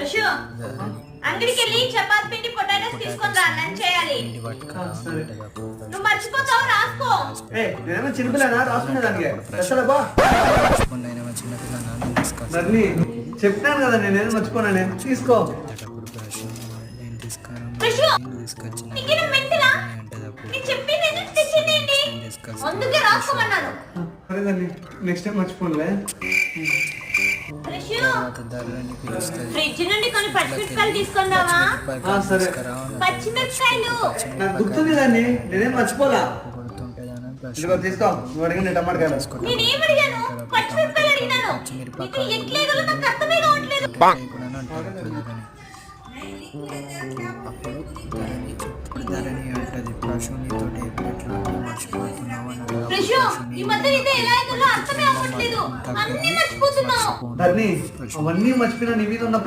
ఋషు అంగడికి వెళ్ళి చపాతీ పిండి పొటాటోస్ తీసుకొని రా, లంచ్ చేయాలి. నువ్వు మర్చిపోతావు, రాసుకో. నేనేమో చిన్నపిల్లనా రాసుకునే దానికి చెప్తాను కదా, నేనేం మర్చిపోనా. నేను తీసుకో. ఋషు నీకేనా మెంటలా? నేను చెప్పింది ఎందుకు తెచ్చింది? అందుకే రాసుకోమన్నాను. నెక్స్ట్ టైం మర్చిపోలే. ఫ్రిడ్జ్ నుండి కొన్ని పచ్చిమిరపకాయలు తీసుకొని రావా? సరే. పచ్చిమిరపకాయలు నాకు గుర్తుంది దాన్ని, నేనేం మర్చిపోలా. తీసుకో. నువ్వు అడిగిన టమాటకాయలు. నేనేం అడిగాను? పచ్చిమిరపకాయలు అడిగినాను. నీకు ఎట్లేదో నాకు అర్థమే కావట్లేదు. ఋషు ఈ మధ్య నీతో ఎలా అయిందో అర్థమే అవ్వట్లేదు. అన్ని మర్చిపోతున్నావు. అవన్నీ మర్చిపోయినా నీ మీద ఉన్న ప్రేమ